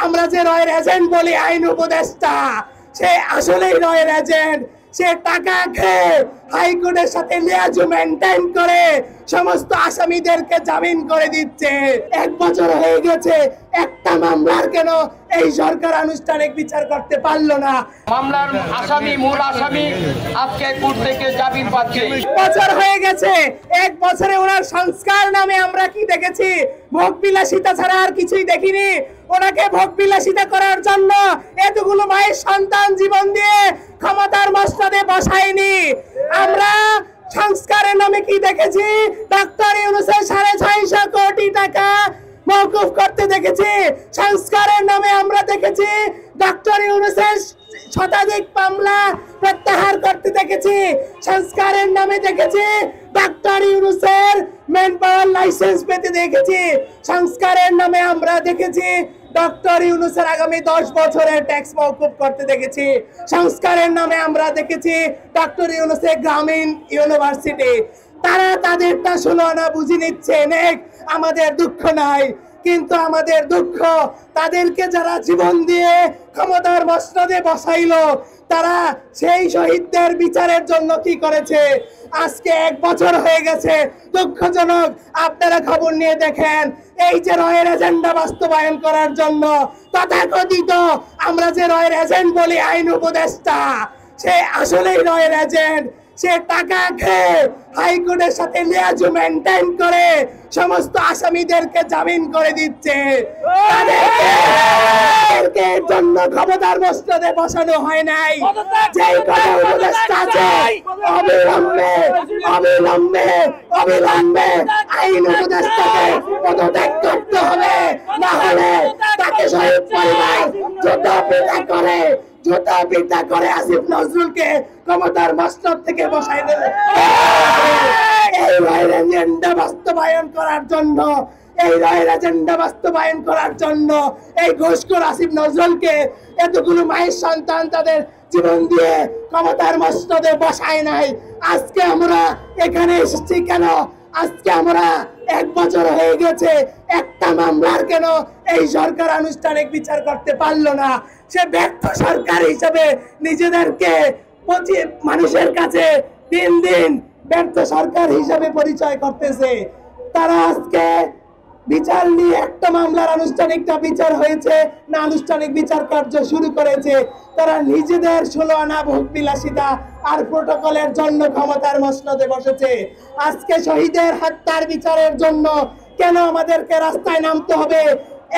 আমরা যে রয়ের এজেন্ট বলি আইন উপদেষ্টা, সে আসলেই রয়ের এজেন্ট। সে টাকা খেয়ে হাইকোর্টের সাথে লিয়াজু মেনটেন করে সমস্ত আসামিদেরকে জামিন করে দিচ্ছে। 1 বছর হয়ে গেছে, একটা মামলার কেন এই সরকার আনুষ্ঠানিক বিচার করতে পারলো না? মামলার আসামি, মূল আসামি আজকে কোর্ট থেকে জামিন পাচ্ছে। 1 বছর হয়ে গেছে, 1 বছরে ওনার সংস্কার নামে আমরা কি দেখেছি? ভোগ বিলাসিতা ছাড়া আর কিছুই দেখিনি। ওনাকে ভোগ বিলাসিতা করার জন্য এতগুলো মায়ের সন্তান জীবন দিয়ে ক্ষমতার মসনদে বসায়নি। আমরা সংস্কারের নামে কি দেখেছি? ডক্টর ইউনূসের 650 কোটি টাকা মওকুফ করতে দেখেছি। সংস্কারের নামে আমরা দেখেছি ডক্টর ইউনূসের শতাধিক মামলা প্রত্যাহার করতে দেখেছি। সংস্কারের নামে দেখেছি ডক্টর ইউনূসের মেন পাওয়ার লাইসেন্স পেতে দেখেছি। সংস্কারের নামে আমরা দেখেছি ডক্টর ইউনূসের আগামী 10 বছরের ট্যাক্স মওকুফ করতে দেখেছি। সংস্কারের নামে আমরা দেখেছি ডক্টর ইউনূসের গ্রামীণ ইউনিভার্সিটি। তারা তাদেরটা 16 আনা বুঝে নিচ্ছে। আমাদের দুঃখ নাই, কিন্তু আমাদের দুঃখ তাদেরকে যারা জীবন দিয়ে ক্ষমতার মসনদে বসাইলো, তারা সেই শহীদদের বিচারের জন্য কি করেছে? আজকে 1 বছর হয়ে গেছে। দুঃখজনক, আপনারা খবর নিয়ে দেখেন, এই যে রয়ের এজেন্ডা বাস্তবায়ন করার জন্য তথাকথিত আমরা যে রয়ের এজেন্ট বলি আইন উপদেষ্টা, সে আসলেই রয়ের এজেন্ট। সে টাকা খেয়ে হাইকোর্টের সাথে লিয়াজু মেনটেন করে সমস্ত আসামিদেরকে জামিন করে দিচ্ছে। তাদেরকে জন্য ক্ষমতার মসনদে বসানো হয় নাই। যেই কথা উপদেষ্টা আছে, অবিলম্বে আইন উপদেষ্টাকে পদত্যাগ করতে হবে, না হলে তাকে শহীদ পরিবার জুতা পিটা করে আসিফ নজরুলকে ক্ষমতার মসনদ থেকে বসাই দেবে। এই রয়ের এজেন্ডা বাস্তবায়ন করার জন্য এই ঘুষখোর আসিফ নজরুলকে এতগুলো মায়ের সন্তান তাদের জীবন দিয়ে ক্ষমতার মসনদে বসায় নাই। আজকে আমরা এখানে এসেছি কেন? আজকে আমরা 1 বছর হয়ে গেছে, একটা মামলার কেন এই সরকার আনুষ্ঠানিক বিচার করতে পারলো না? সে ব্যর্থ সরকার হিসেবে নিজেদেরকে মানুষের কাছে দিন দিন ব্যর্থ সরকার হিসেবে পরিচয় করতেছে। তারা আজকে বিচার নিয়ে একটা মামলার আনুষ্ঠানিকটা বিচার হয়েছে না আনুষ্ঠানিক বিচার কার্য শুরু করেছে। তারা নিজেদের 16 আনা ভোগ বিলাসিতা আর প্রটোকলের জন্য ক্ষমতার মসনদে বসেছে। আজকে শহীদের হত্যার বিচারের জন্য কেন আমাদেরকে রাস্তায় নামতে হবে?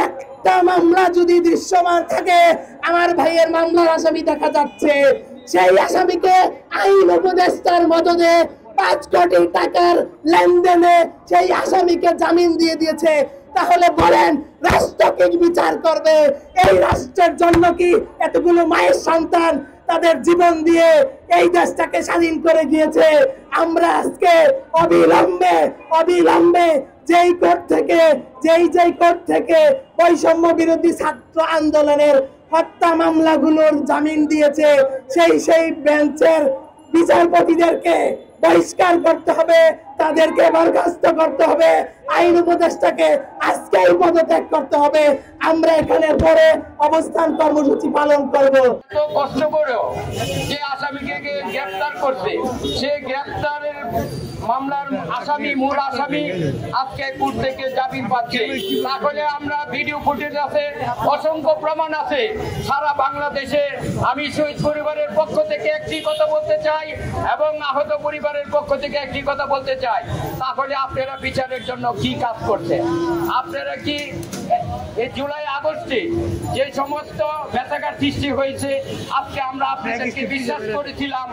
একটা মামলা যদি দৃশ্যমান থাকে, আমার ভাইয়ের মামলার আসামি দেখা যাচ্ছে, সেই আসামিকে আইন উপদেষ্টার মদদে 5 কোটি টাকার লেনদেনে সেই আসামিকে জামিন দিয়ে দিয়েছে। তাহলে বলেন, রাষ্ট্র কি বিচার করবে? এই রাষ্ট্রের জন্য কি এতগুলো মায়ের সন্তান তাদের জীবন দিয়ে এই দেশটাকে স্বাধীন করে গিয়েছে? আমরা আজকে অবিলম্বে যেই কোর্ট থেকে বৈষম্য বিরোধী ছাত্র আন্দোলনের হত্যা মামলাগুলোর জামিন দিয়েছে, সেই বেঞ্চের বিচারপতিদেরকে বহিষ্কার করতে হবে, তাদেরকে বরখাস্ত করতে হবে, আইন উপদেষ্টাকে আজকেই পদত্যাগ করতে হবে। আমরা এখানে পরে অবস্থান কর্মসূচি পালন করব। তো কষ্ট করেও যে আসামিকে গ্রেফতার করছে, সে গ্রেফতারের মামলার আসামি, মূল আসামি আজকে কোর্ট থেকে জামিন পাচ্ছে। তাহলে আমরা ভিডিও ফুটেজ আছে, অসংখ্য প্রমাণ আছে সারা বাংলাদেশে। আমি শহীদ পরিবারের পক্ষ থেকে একটি কথা বলতে চাই এবং আহত পরিবারের পক্ষ থেকে একটি কথা বলতে চাই। তাহলে আপনারা বিচারের জন্য কি কাজ করছেন? আপনারা কি এই জুলাই আগস্টে যে সমস্ত ব্যথাঘাত সৃষ্টি হয়েছে, আজকে আমরা আপনাদেরকে বিশ্বাস করেছিলাম,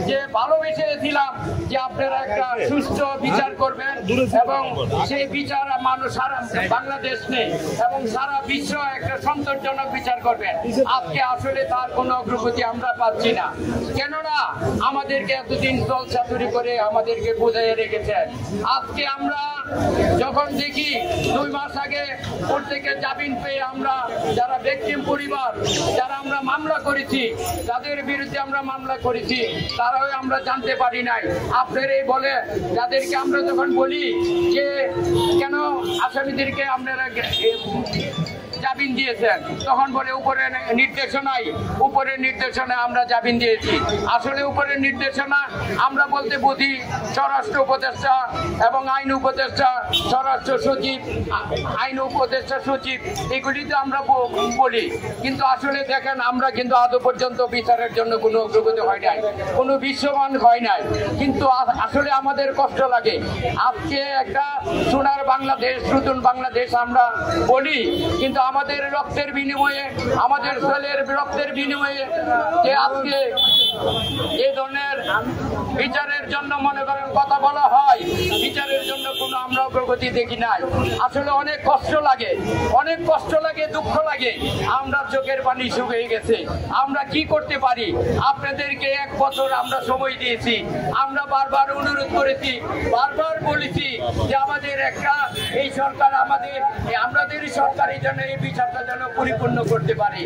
যে ভালোবেসেছিলাম যে আপনারা একটা সুষ্ঠু বিচার করবেন এবং সেই বিচার মানুষ সারা বাংলাদেশ নেই এবং সারা বিশ্ব একটা সন্তোষজনক বিচার করবেন। আজকে আসলে তার কোনো অগ্রগতি আমরা পাচ্ছি না। কেননা আমাদেরকে এতদিন জলসাতুরি করে আমাদেরকে বুঝিয়ে রেখেছেন। আজকে আমরা যখন দেখি 2 মাস আগে কোর্ট থেকে জামিন পেয়ে আমরা যারা ভিকটিম পরিবার, যারা আমরা মামলা করেছি, যাদের বিরুদ্ধে আমরা মামলা করেছি, তারাও আমরা জানতে পারি নাই। আপনারাই বলে যাদেরকে আমরা যখন বলি যে কেন আসামিদেরকে আপনারা জামিন দিয়েছেন, তখন বলে উপরের নির্দেশনায় আমরা জামিন দিয়েছি। আসলে উপরের নির্দেশনা আমরা বলতে বুঝি স্বরাষ্ট্র উপদেষ্টা এবং আইন উপদেষ্টা, স্বরাষ্ট্র সচিব, আইন উপদেষ্টা সচিব, এগুলি তো আমরা বলি, কিন্তু আসলে দেখেন আমরা কিন্তু আদৌ পর্যন্ত বিচারের জন্য কোনো অগ্রগতি হয় নাই, কোনো বিশ্বমান হয় নাই। কিন্তু আসলে আমাদের কষ্ট লাগে। আজকে একটা সোনার বাংলাদেশ, নতুন বাংলাদেশ আমরা বলি, কিন্তু আমাদের রক্তের বিনিময়ে, আমাদের ছেলের রক্তের বিনিময়ে যে আজকে এই ধরনের বিচারের জন্য মনে করেন কথা বলা হয়, বিচারের জন্য কোনো আমরা অগ্রগতি দেখি নাই। আসলে অনেক কষ্ট লাগে, অনেক কষ্ট লাগে, দুঃখ লাগে। আমরা চোখের পানি শুকিয়ে গেছে। আমরা কি করতে পারি? আপনাদেরকে 1 বছর আমরা সময় দিয়েছি, আমরা বারবার অনুরোধ করেছি, বারবার বলেছি যে আমাদের একটা এই সরকার আমাদের সরকার এই জন্য এই বিচারটা যেন পরিপূর্ণ করতে পারে।